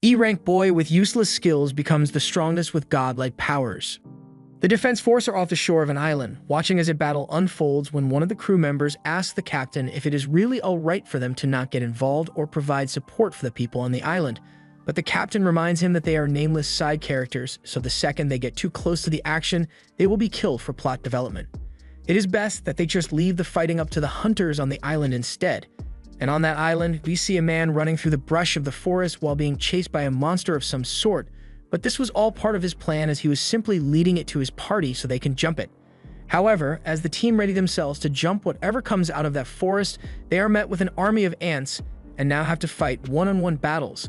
E-rank boy with useless skills becomes the strongest with godlike powers. The defense force are off the shore of an island, watching as a battle unfolds when one of the crew members asks the captain if it is really alright for them to not get involved or provide support for the people on the island. But the captain reminds him that they are nameless side characters, so the second they get too close to the action, they will be killed for plot development. It is best that they just leave the fighting up to the hunters on the island instead. And on that island, we see a man running through the brush of the forest while being chased by a monster of some sort, but this was all part of his plan as he was simply leading it to his party so they can jump it. However, as the team ready themselves to jump whatever comes out of that forest, they are met with an army of ants and now have to fight one-on-one battles.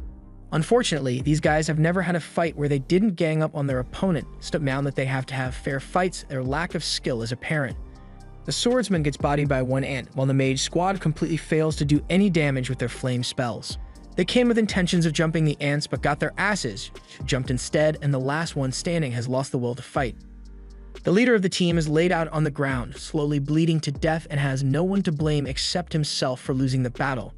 Unfortunately, these guys have never had a fight where they didn't gang up on their opponent, so now that they have to have fair fights, their lack of skill is apparent. The swordsman gets bodied by one ant, while the mage squad completely fails to do any damage with their flame spells. They came with intentions of jumping the ants but got their asses jumped instead, and the last one standing has lost the will to fight. The leader of the team is laid out on the ground, slowly bleeding to death, and has no one to blame except himself for losing the battle.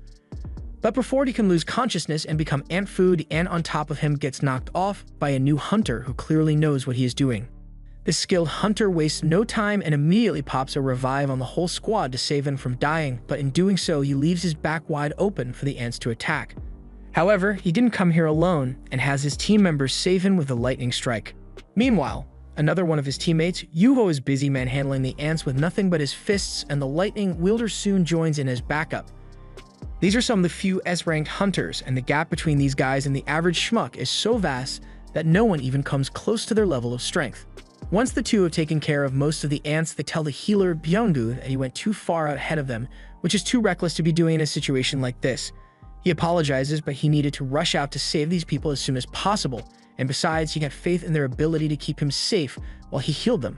But before he can lose consciousness and become ant food, the ant on top of him gets knocked off by a new hunter who clearly knows what he is doing. This skilled hunter wastes no time and immediately pops a revive on the whole squad to save him from dying, but in doing so he leaves his back wide open for the ants to attack. However, he didn't come here alone and has his team members save him with a lightning strike. Meanwhile, another one of his teammates, Yuho, is busy manhandling the ants with nothing but his fists, and the lightning wielder soon joins in as backup. These are some of the few S-ranked hunters, and the gap between these guys and the average schmuck is so vast that no one even comes close to their level of strength. Once the two have taken care of most of the ants, they tell the healer Byung-gu that he went too far ahead of them, which is too reckless to be doing in a situation like this. He apologizes, but he needed to rush out to save these people as soon as possible, and besides, he had faith in their ability to keep him safe while he healed them.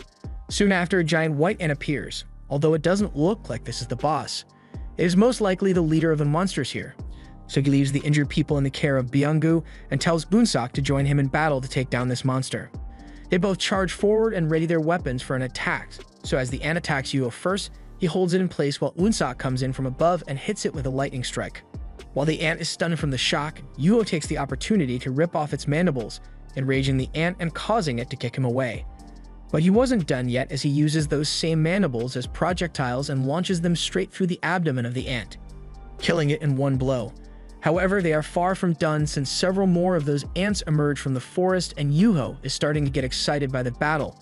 Soon after, a giant white ant appears, although it doesn't look like this is the boss. It is most likely the leader of the monsters here. So he leaves the injured people in the care of Byung-gu and tells Unsak to join him in battle to take down this monster. They both charge forward and ready their weapons for an attack, so as the ant attacks Yuho first, he holds it in place while Unsak comes in from above and hits it with a lightning strike. While the ant is stunned from the shock, Yuho takes the opportunity to rip off its mandibles, enraging the ant and causing it to kick him away. But he wasn't done yet, as he uses those same mandibles as projectiles and launches them straight through the abdomen of the ant, killing it in one blow. However, they are far from done, since several more of those ants emerge from the forest and Yuho is starting to get excited by the battle.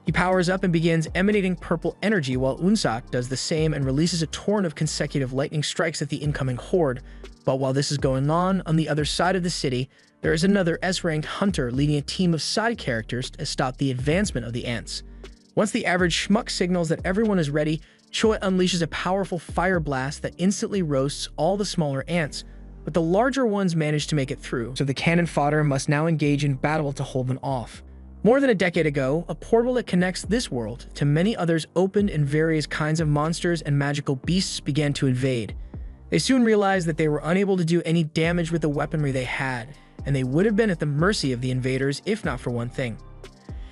He powers up and begins emanating purple energy while Unsak does the same and releases a torrent of consecutive lightning strikes at the incoming horde. But while this is going on the other side of the city, there is another S-ranked hunter leading a team of side characters to stop the advancement of the ants. Once the average schmuck signals that everyone is ready, Choi unleashes a powerful fire blast that instantly roasts all the smaller ants, but the larger ones manage to make it through, so the cannon fodder must now engage in battle to hold them off. More than a decade ago, a portal that connects this world to many others opened, and various kinds of monsters and magical beasts began to invade. They soon realized that they were unable to do any damage with the weaponry they had, and they would have been at the mercy of the invaders if not for one thing.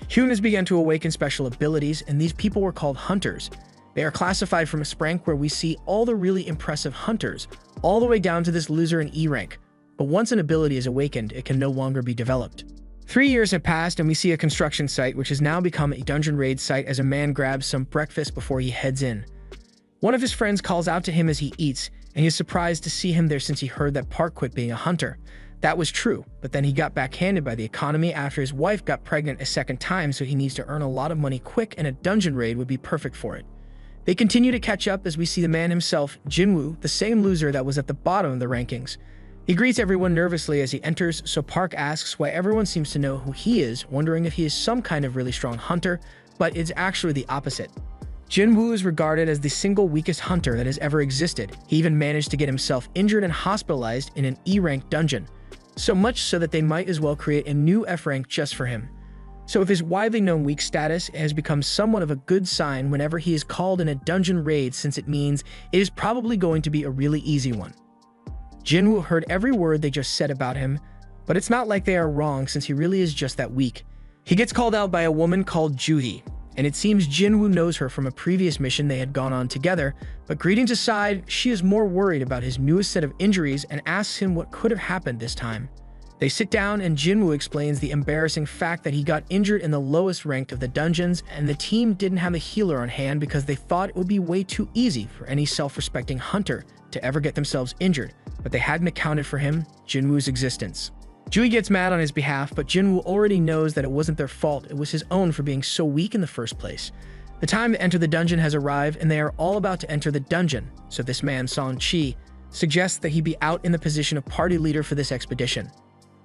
Humans began to awaken special abilities, and these people were called hunters. They are classified from a rank where we see all the really impressive hunters, all the way down to this loser in E rank. But once an ability is awakened, it can no longer be developed. 3 years have passed, and we see a construction site which has now become a dungeon raid site as a man grabs some breakfast before he heads in. One of his friends calls out to him as he eats, and he is surprised to see him there since he heard that Park quit being a hunter. That was true, but then he got backhanded by the economy after his wife got pregnant a second time, so he needs to earn a lot of money quick, and a dungeon raid would be perfect for it. They continue to catch up as we see the man himself, Jinwoo, the same loser that was at the bottom of the rankings. He greets everyone nervously as he enters, so Park asks why everyone seems to know who he is, wondering if he is some kind of really strong hunter, but it's actually the opposite. Jinwoo is regarded as the single weakest hunter that has ever existed. He even managed to get himself injured and hospitalized in an E-rank dungeon, so much so that they might as well create a new F rank just for him. So if his widely known weak status has become somewhat of a good sign whenever he is called in a dungeon raid, since it means it is probably going to be a really easy one. Jinwoo heard every word they just said about him, but it's not like they are wrong, since he really is just that weak. He gets called out by a woman called Juhi, and it seems Jinwoo knows her from a previous mission they had gone on together, but greetings aside, she is more worried about his newest set of injuries and asks him what could have happened this time. They sit down and Jinwoo explains the embarrassing fact that he got injured in the lowest ranked of the dungeons and the team didn't have a healer on hand because they thought it would be way too easy for any self-respecting hunter to ever get themselves injured, but they hadn't accounted for him, Jinwoo's existence. Jui gets mad on his behalf, but Jinwoo already knows that it wasn't their fault, it was his own for being so weak in the first place. The time to enter the dungeon has arrived and they are all about to enter the dungeon, so this man, Song-chi, suggests that he be out in the position of party leader for this expedition.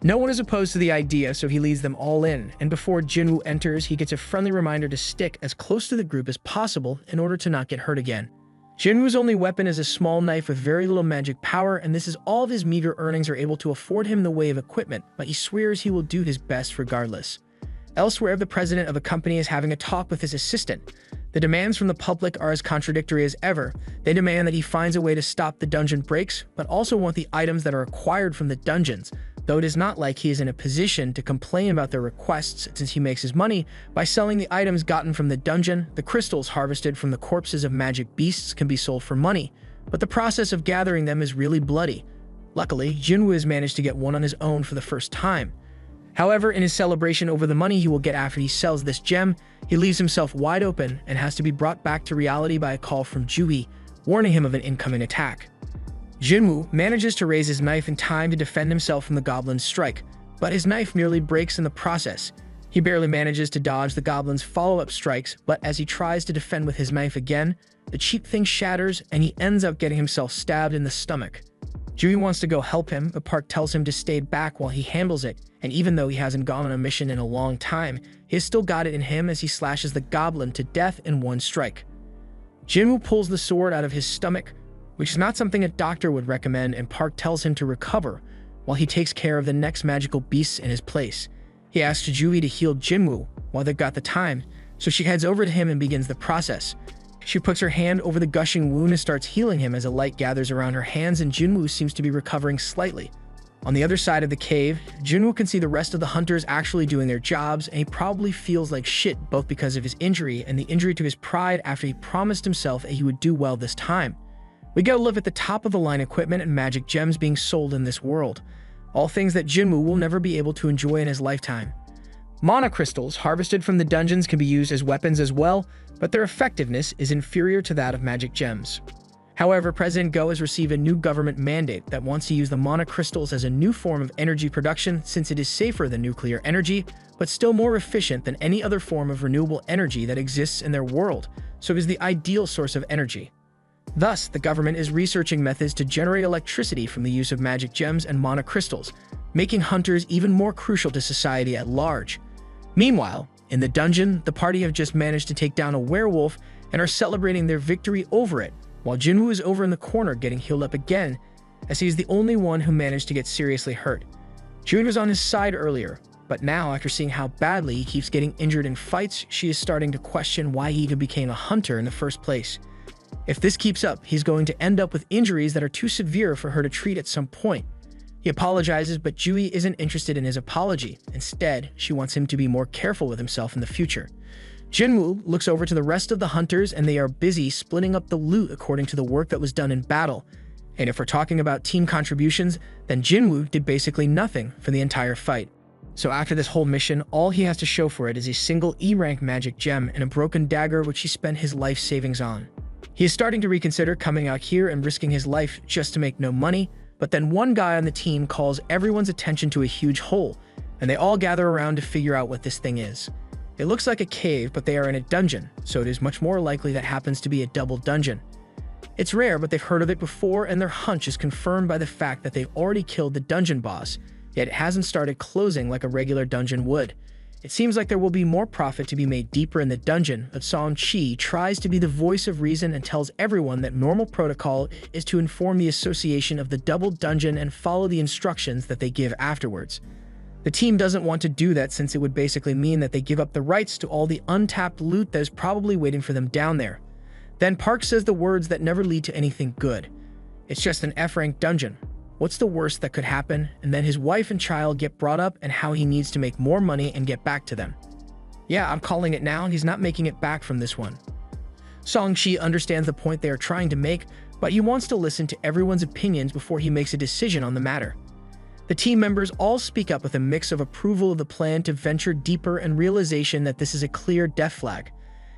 No one is opposed to the idea, so he leads them all in, and before Jinwoo enters, he gets a friendly reminder to stick as close to the group as possible in order to not get hurt again. Jinwoo's only weapon is a small knife with very little magic power, and this is all of his meager earnings are able to afford him in the way of equipment, but he swears he will do his best regardless. Elsewhere, the president of a company is having a talk with his assistant. The demands from the public are as contradictory as ever. They demand that he finds a way to stop the dungeon breaks, but also want the items that are acquired from the dungeons, though it is not like he is in a position to complain about their requests since he makes his money by selling the items gotten from the dungeon. The crystals harvested from the corpses of magic beasts can be sold for money, but the process of gathering them is really bloody. Luckily, Jinwoo has managed to get one on his own for the first time. However, in his celebration over the money he will get after he sells this gem, he leaves himself wide open and has to be brought back to reality by a call from Jui, warning him of an incoming attack. Jinwoo manages to raise his knife in time to defend himself from the goblin's strike, but his knife nearly breaks in the process. He barely manages to dodge the goblin's follow-up strikes, but as he tries to defend with his knife again, the cheap thing shatters and he ends up getting himself stabbed in the stomach. Jui wants to go help him, but Park tells him to stay back while he handles it, and even though he hasn't gone on a mission in a long time, he has still got it in him as he slashes the goblin to death in one strike. Jinwoo pulls the sword out of his stomach, which is not something a doctor would recommend, and Park tells him to recover while he takes care of the next magical beasts in his place. He asks Jui to heal Jinwoo while they've got the time, so she heads over to him and begins the process. She puts her hand over the gushing wound and starts healing him as a light gathers around her hands and Jinwoo seems to be recovering slightly. On the other side of the cave, Jinwoo can see the rest of the hunters actually doing their jobs, and he probably feels like shit both because of his injury and the injury to his pride after he promised himself that he would do well this time. We get a look at the top-of-the-line equipment and magic gems being sold in this world, all things that Jinwoo will never be able to enjoy in his lifetime. Mana crystals harvested from the dungeons can be used as weapons as well, but their effectiveness is inferior to that of magic gems. However, President Go has received a new government mandate that wants to use the mana crystals as a new form of energy production since it is safer than nuclear energy, but still more efficient than any other form of renewable energy that exists in their world, so it is the ideal source of energy. Thus, the government is researching methods to generate electricity from the use of magic gems and mana crystals, making hunters even more crucial to society at large. Meanwhile, in the dungeon, the party have just managed to take down a werewolf and are celebrating their victory over it, while Jinwoo is over in the corner getting healed up again, as he is the only one who managed to get seriously hurt. June was on his side earlier, but now, after seeing how badly he keeps getting injured in fights, she is starting to question why he even became a hunter in the first place. If this keeps up, he's going to end up with injuries that are too severe for her to treat at some point. He apologizes, but Jui isn't interested in his apology. Instead, she wants him to be more careful with himself in the future. Jinwoo looks over to the rest of the hunters and they are busy splitting up the loot according to the work that was done in battle. And if we're talking about team contributions, then Jinwoo did basically nothing for the entire fight. So after this whole mission, all he has to show for it is a single E-rank magic gem and a broken dagger which he spent his life savings on. He is starting to reconsider coming out here and risking his life just to make no money, but then one guy on the team calls everyone's attention to a huge hole, and they all gather around to figure out what this thing is. It looks like a cave, but they are in a dungeon, so it is much more likely that happens to be a double dungeon. It's rare, but they've heard of it before, and their hunch is confirmed by the fact that they've already killed the dungeon boss, yet it hasn't started closing like a regular dungeon would. It seems like there will be more profit to be made deeper in the dungeon, but Song-chi tries to be the voice of reason and tells everyone that normal protocol is to inform the association of the double dungeon and follow the instructions that they give afterwards. The team doesn't want to do that since it would basically mean that they give up the rights to all the untapped loot that is probably waiting for them down there. Then Park says the words that never lead to anything good. It's just an F-rank dungeon. What's the worst that could happen? And then his wife and child get brought up and how he needs to make more money and get back to them. Yeah, I'm calling it now. He's not making it back from this one. Song-chi understands the point they are trying to make, but he wants to listen to everyone's opinions before he makes a decision on the matter. The team members all speak up with a mix of approval of the plan to venture deeper and realization that this is a clear death flag.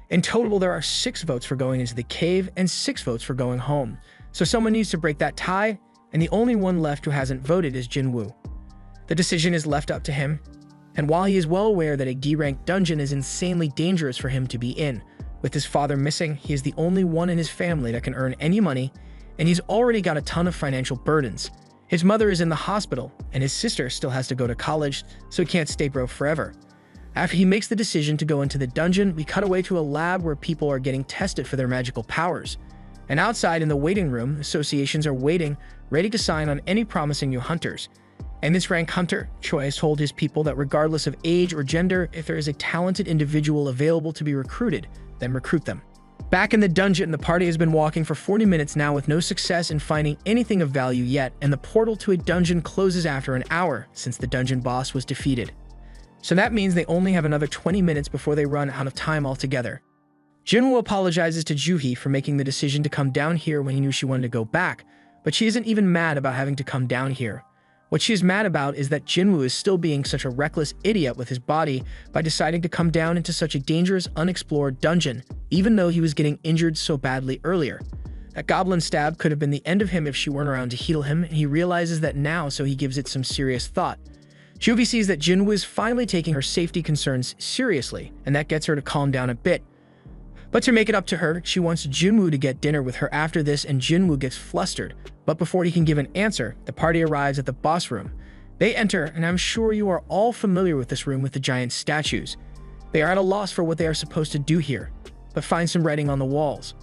In total, there are 6 votes for going into the cave and 6 votes for going home. So someone needs to break that tie, and the only one left who hasn't voted is Jinwoo. The decision is left up to him, and while he is well aware that a D-ranked dungeon is insanely dangerous for him to be in, with his father missing, he is the only one in his family that can earn any money, and he's already got a ton of financial burdens. His mother is in the hospital, and his sister still has to go to college, so he can't stay broke forever. After he makes the decision to go into the dungeon, we cut away to a lab where people are getting tested for their magical powers. And outside in the waiting room, associations are waiting, ready to sign on any promising new hunters. And this rank hunter, Choi, has told his people that regardless of age or gender, if there is a talented individual available to be recruited, then recruit them. Back in the dungeon, the party has been walking for 40 minutes now with no success in finding anything of value yet, and the portal to a dungeon closes after an hour since the dungeon boss was defeated. So that means they only have another 20 minutes before they run out of time altogether. Jinwoo apologizes to Juhee for making the decision to come down here when he knew she wanted to go back, but she isn't even mad about having to come down here. What she is mad about is that Jinwoo is still being such a reckless idiot with his body by deciding to come down into such a dangerous, unexplored dungeon, even though he was getting injured so badly earlier. That goblin stab could have been the end of him if she weren't around to heal him, and he realizes that now, so he gives it some serious thought. Juhee sees that Jinwoo is finally taking her safety concerns seriously, and that gets her to calm down a bit. But to make it up to her, she wants Jinwoo to get dinner with her after this, and Jinwoo gets flustered. But before he can give an answer, the party arrives at the boss room. They enter, and I'm sure you are all familiar with this room with the giant statues. They are at a loss for what they are supposed to do here, but find some writing on the walls.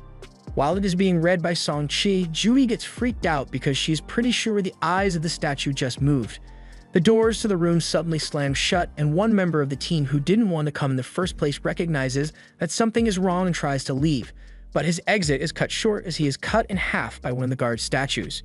While it is being read by Song-chi, Juhee gets freaked out because she is pretty sure the eyes of the statue just moved. The doors to the room suddenly slam shut, and one member of the team who didn't want to come in the first place recognizes that something is wrong and tries to leave, but his exit is cut short as he is cut in half by one of the guard statues.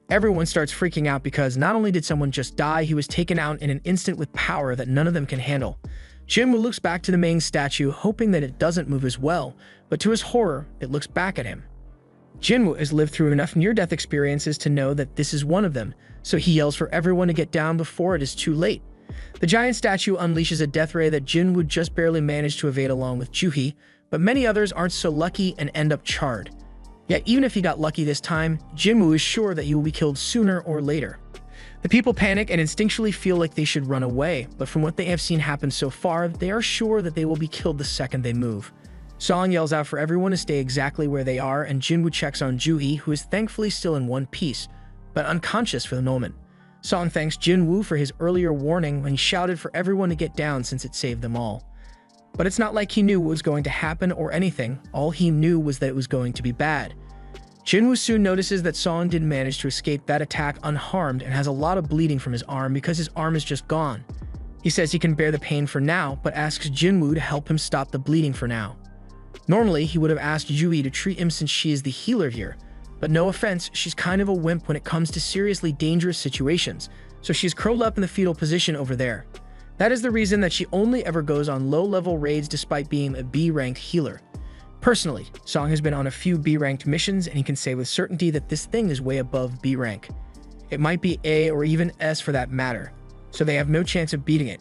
Everyone starts freaking out because not only did someone just die, he was taken out in an instant with power that none of them can handle. Jinwoo looks back to the main statue, hoping that it doesn't move as well, but to his horror, it looks back at him. Jinwoo has lived through enough near-death experiences to know that this is one of them, so he yells for everyone to get down before it is too late. The giant statue unleashes a death ray that Jinwoo just barely managed to evade along with Juhee, but many others aren't so lucky and end up charred. Yet even if he got lucky this time, Jinwoo is sure that he will be killed sooner or later. The people panic and instinctually feel like they should run away, but from what they have seen happen so far, they are sure that they will be killed the second they move. Song yells out for everyone to stay exactly where they are, and Jinwoo checks on Juhee, who is thankfully still in one piece, but unconscious for the moment. Song thanks Jinwoo for his earlier warning when he shouted for everyone to get down since it saved them all. But it's not like he knew what was going to happen or anything. All he knew was that it was going to be bad. Jinwoo soon notices that Song didn't manage to escape that attack unharmed and has a lot of bleeding from his arm because his arm is just gone. He says he can bear the pain for now, but asks Jinwoo to help him stop the bleeding for now. Normally, he would have asked Juhee to treat him since she is the healer here, but no offense, she's kind of a wimp when it comes to seriously dangerous situations, so she's curled up in the fetal position over there. That is the reason that she only ever goes on low-level raids despite being a B-ranked healer. Personally, Song has been on a few B-ranked missions, and he can say with certainty that this thing is way above B rank. It might be A or even S for that matter, so they have no chance of beating it.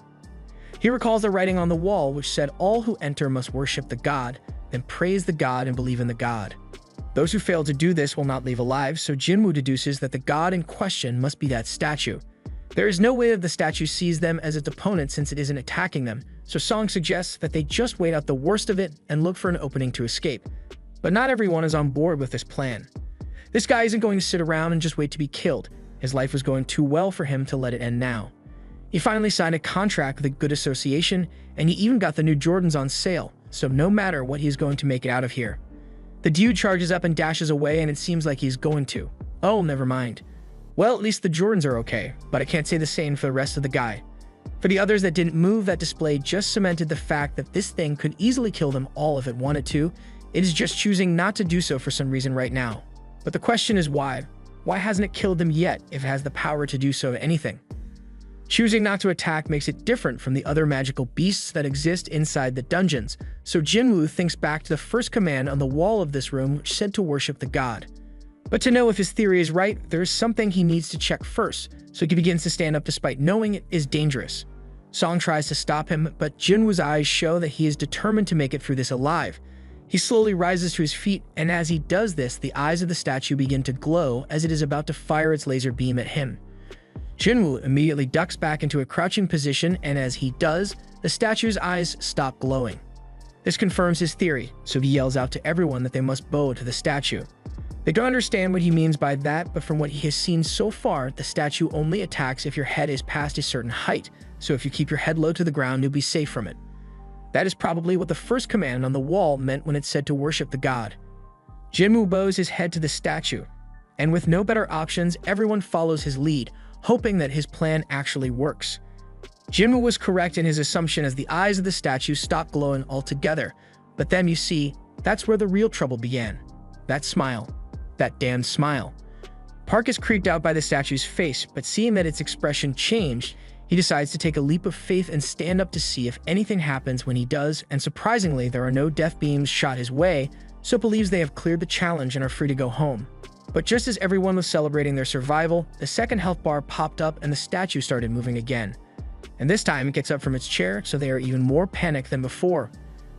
He recalls the writing on the wall which said all who enter must worship the god, then praise the god and believe in the god. Those who fail to do this will not leave alive, so Jinwoo deduces that the god in question must be that statue. There is no way that the statue sees them as its opponent since it isn't attacking them, so Song suggests that they just wait out the worst of it and look for an opening to escape. But not everyone is on board with this plan. This guy isn't going to sit around and just wait to be killed. His life was going too well for him to let it end now. He finally signed a contract with a good association, and he even got the new Jordans on sale, so no matter what, he's going to make it out of here. The dude charges up and dashes away, and it seems like he's going to. Oh, never mind. Well, at least the Jordans are okay, but I can't say the same for the rest of the guy. For the others that didn't move, that display just cemented the fact that this thing could easily kill them all if it wanted to. It is just choosing not to do so for some reason right now. But the question is why? Why hasn't it killed them yet if it has the power to do so to anything? Choosing not to attack makes it different from the other magical beasts that exist inside the dungeons, so Jinwoo thinks back to the first command on the wall of this room which said to worship the god. But to know if his theory is right, there is something he needs to check first, so he begins to stand up despite knowing it is dangerous. Song tries to stop him, but Jinwoo's eyes show that he is determined to make it through this alive. He slowly rises to his feet, and as he does this, the eyes of the statue begin to glow as it is about to fire its laser beam at him. Jinwoo immediately ducks back into a crouching position, and as he does, the statue's eyes stop glowing. This confirms his theory, so he yells out to everyone that they must bow to the statue. They don't understand what he means by that, but from what he has seen so far, the statue only attacks if your head is past a certain height, so if you keep your head low to the ground, you'll be safe from it. That is probably what the first command on the wall meant when it said to worship the god. Jinwoo bows his head to the statue, and with no better options, everyone follows his lead, hoping that his plan actually works. Jinwoo was correct in his assumption as the eyes of the statue stopped glowing altogether, but then you see, that's where the real trouble began. That smile. That damned smile. Park is creeped out by the statue's face, but seeing that its expression changed, he decides to take a leap of faith and stand up to see if anything happens when he does, and surprisingly, there are no death beams shot his way, so believes they have cleared the challenge and are free to go home. But just as everyone was celebrating their survival, the second health bar popped up and the statue started moving again. And this time it gets up from its chair, so they are even more panicked than before.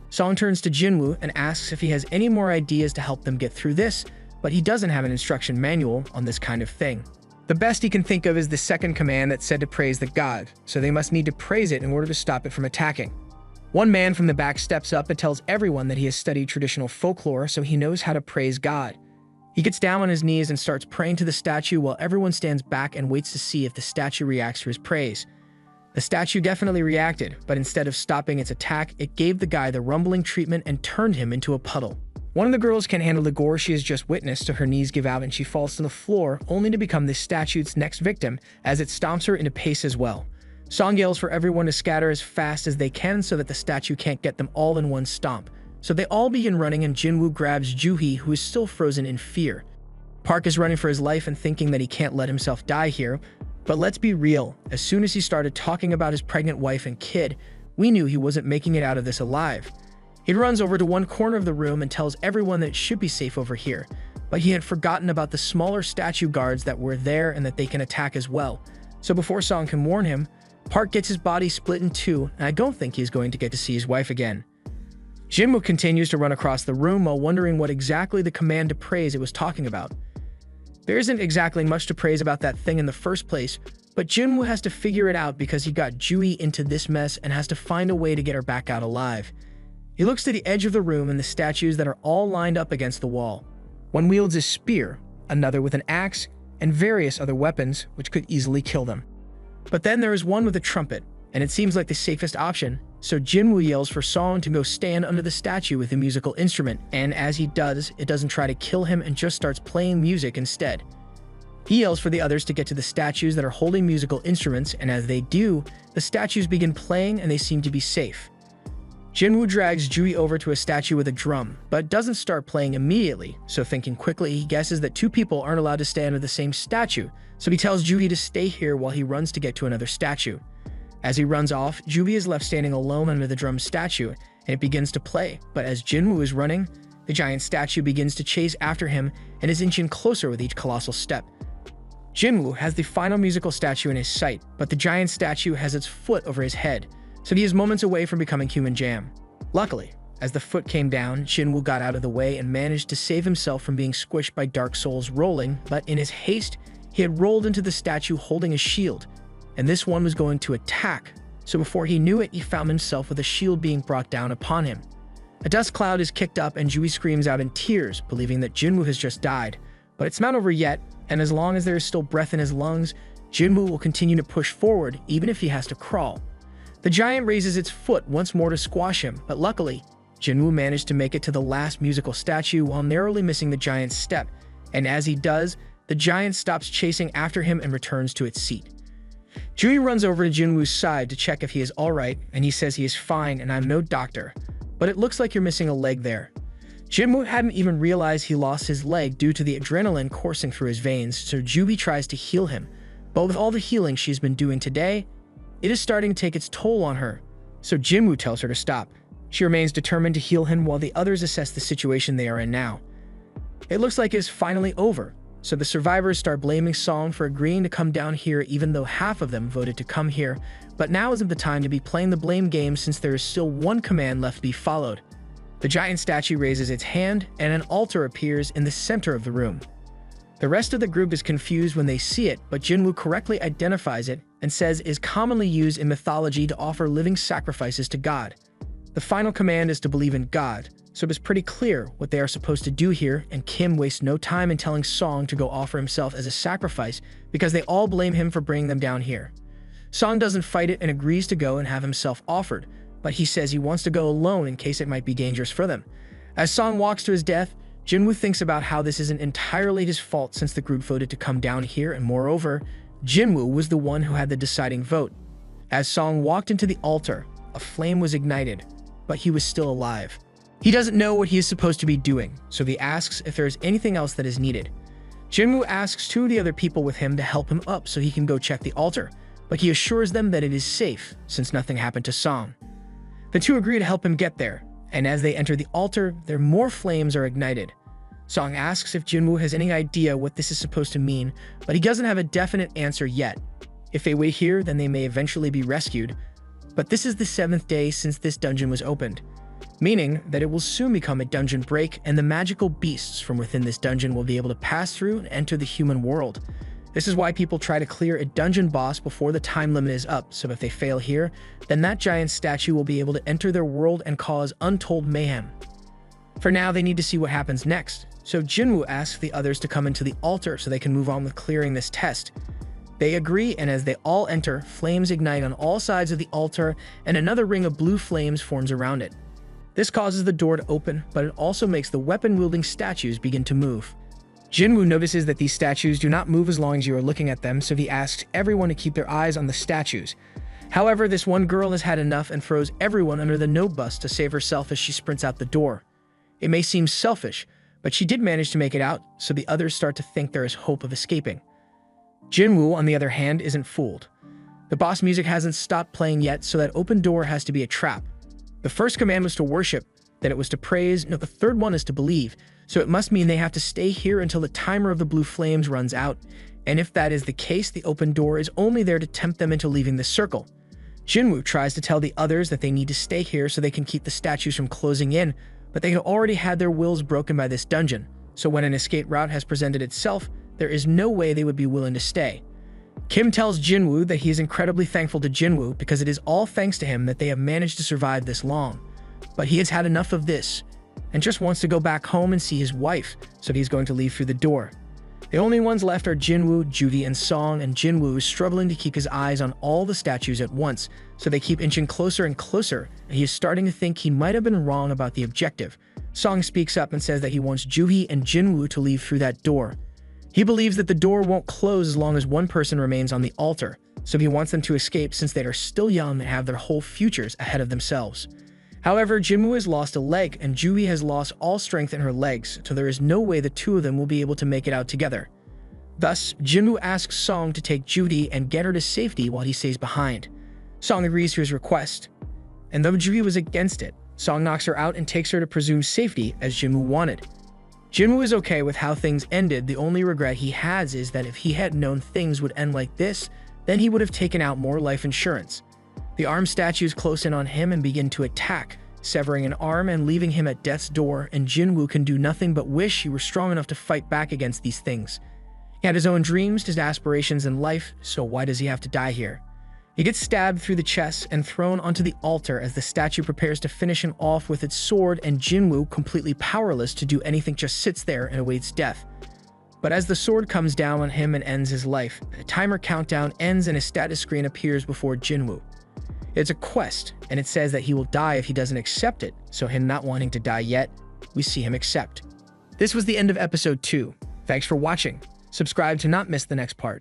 Song turns to Jinwoo and asks if he has any more ideas to help them get through this, but he doesn't have an instruction manual on this kind of thing. The best he can think of is the second command that said to praise the god, so they must need to praise it in order to stop it from attacking. One man from the back steps up and tells everyone that he has studied traditional folklore, so he knows how to praise God. He gets down on his knees and starts praying to the statue while everyone stands back and waits to see if the statue reacts to his praise. The statue definitely reacted, but instead of stopping its attack, it gave the guy the rumbling treatment and turned him into a puddle. One of the girls can't handle the gore she has just witnessed, so her knees give out and she falls to the floor, only to become the statue's next victim, as it stomps her into pace as well. Song yells for everyone to scatter as fast as they can so that the statue can't get them all in one stomp. So they all begin running and Jinwoo grabs Juhee, who is still frozen in fear. Park is running for his life and thinking that he can't let himself die here, but let's be real, as soon as he started talking about his pregnant wife and kid, we knew he wasn't making it out of this alive. He runs over to one corner of the room and tells everyone that it should be safe over here, but he had forgotten about the smaller statue guards that were there and that they can attack as well. So before Song can warn him, Park gets his body split in two, and I don't think he's going to get to see his wife again. Jinwoo continues to run across the room while wondering what exactly the command to praise it was talking about. There isn't exactly much to praise about that thing in the first place, but Jinwoo has to figure it out because he got Juhee into this mess and has to find a way to get her back out alive. He looks to the edge of the room and the statues that are all lined up against the wall. One wields a spear, another with an axe, and various other weapons which could easily kill them. But then there is one with a trumpet, and it seems like the safest option, so Jinwoo yells for Song to go stand under the statue with a musical instrument, and as he does, it doesn't try to kill him and just starts playing music instead. He yells for the others to get to the statues that are holding musical instruments, and as they do, the statues begin playing and they seem to be safe. Jinwoo drags Juhee over to a statue with a drum, but doesn't start playing immediately, so thinking quickly, he guesses that two people aren't allowed to stay under the same statue, so he tells Juhee to stay here while he runs to get to another statue. As he runs off, Juhee is left standing alone under the drum statue, and it begins to play, but as Jinwoo is running, the giant statue begins to chase after him and is inching closer with each colossal step. Jinwoo has the final musical statue in his sight, but the giant statue has its foot over his head, so he is moments away from becoming human jam. Luckily, as the foot came down, Jinwoo got out of the way and managed to save himself from being squished by Dark Souls rolling, but in his haste, he had rolled into the statue holding a shield, and this one was going to attack, so before he knew it, he found himself with a shield being brought down upon him. A dust cloud is kicked up and Juhee screams out in tears, believing that Jinwoo has just died, but it's not over yet, and as long as there is still breath in his lungs, Jinwoo will continue to push forward even if he has to crawl. The giant raises its foot once more to squash him, but luckily, Jinwoo managed to make it to the last musical statue while narrowly missing the giant's step, and as he does, the giant stops chasing after him and returns to its seat. Juhee runs over to Jinwoo's side to check if he is alright, and he says he is fine and I'm no doctor, but it looks like you're missing a leg there. Jinwoo hadn't even realized he lost his leg due to the adrenaline coursing through his veins, so Juhee tries to heal him, but with all the healing she's been doing today, it is starting to take its toll on her, so Jinwoo tells her to stop. She remains determined to heal him while the others assess the situation they are in now. It looks like it's finally over, so the survivors start blaming Song for agreeing to come down here even though half of them voted to come here, but now isn't the time to be playing the blame game since there is still one command left to be followed. The giant statue raises its hand and an altar appears in the center of the room. The rest of the group is confused when they see it, but Jinwoo correctly identifies it and says it is commonly used in mythology to offer living sacrifices to God. The final command is to believe in God, so it is pretty clear what they are supposed to do here, and Kim wastes no time in telling Song to go offer himself as a sacrifice because they all blame him for bringing them down here. Song doesn't fight it and agrees to go and have himself offered, but he says he wants to go alone in case it might be dangerous for them. As Song walks to his death, Jinwoo thinks about how this isn't entirely his fault since the group voted to come down here, and moreover, Jinwoo was the one who had the deciding vote. As Song walked into the altar, a flame was ignited, but he was still alive. He doesn't know what he is supposed to be doing, so he asks if there is anything else that is needed. Jinwoo asks two of the other people with him to help him up so he can go check the altar, but he assures them that it is safe since nothing happened to Song. The two agree to help him get there, and as they enter the altar, more flames are ignited. Song asks if Jinwoo has any idea what this is supposed to mean, but he doesn't have a definite answer yet. If they wait here, then they may eventually be rescued. But this is the 7th day since this dungeon was opened, meaning that it will soon become a dungeon break and the magical beasts from within this dungeon will be able to pass through and enter the human world. This is why people try to clear a dungeon boss before the time limit is up, so if they fail here, then that giant statue will be able to enter their world and cause untold mayhem. For now, they need to see what happens next, so Jinwoo asks the others to come into the altar so they can move on with clearing this test. They agree, and as they all enter, flames ignite on all sides of the altar and another ring of blue flames forms around it. This causes the door to open, but it also makes the weapon-wielding statues begin to move. Jinwoo notices that these statues do not move as long as you are looking at them, so he asks everyone to keep their eyes on the statues. However, this one girl has had enough and throws everyone under the no bus to save herself as she sprints out the door. It may seem selfish, but she did manage to make it out, so the others start to think there is hope of escaping. Jinwoo, on the other hand, isn't fooled. The boss music hasn't stopped playing yet, so that open door has to be a trap. The first command was to worship, then it was to praise, no, the third one is to believe, so it must mean they have to stay here until the timer of the blue flames runs out, and if that is the case, the open door is only there to tempt them into leaving the circle. Jinwoo tries to tell the others that they need to stay here so they can keep the statues from closing in, but they have already had their wills broken by this dungeon, so when an escape route has presented itself, there is no way they would be willing to stay. Kim tells Jinwoo that he is incredibly thankful to Jinwoo because it is all thanks to him that they have managed to survive this long. But he has had enough of this, and just wants to go back home and see his wife, so he's going to leave through the door. The only ones left are Jinwoo, Judy, and Song, and Jinwoo is struggling to keep his eyes on all the statues at once, so they keep inching closer and closer, and he is starting to think he might have been wrong about the objective. Song speaks up and says that he wants Juhi and Jinwoo to leave through that door. He believes that the door won't close as long as one person remains on the altar, so he wants them to escape since they are still young and have their whole futures ahead of themselves. However, Jinwoo has lost a leg and Juhi has lost all strength in her legs, so there is no way the two of them will be able to make it out together. Thus, Jinwoo asks Song to take Judy and get her to safety while he stays behind. Song agrees to his request, and though Juhi was against it, Song knocks her out and takes her to presumed safety as Jinwoo wanted. Jinwoo is okay with how things ended. The only regret he has is that if he had known things would end like this, then he would have taken out more life insurance. The armed statues close in on him and begin to attack, severing an arm and leaving him at death's door, and Jinwoo can do nothing but wish he were strong enough to fight back against these things. He had his own dreams, his aspirations in life, so why does he have to die here? He gets stabbed through the chest and thrown onto the altar as the statue prepares to finish him off with its sword, and Jinwoo, completely powerless to do anything, just sits there and awaits death. But as the sword comes down on him and ends his life, a timer countdown ends and a status screen appears before Jinwoo. It's a quest, and it says that he will die if he doesn't accept it, so him not wanting to die yet, we see him accept. This was the end of episode 2. Thanks for watching. Subscribe to not miss the next part.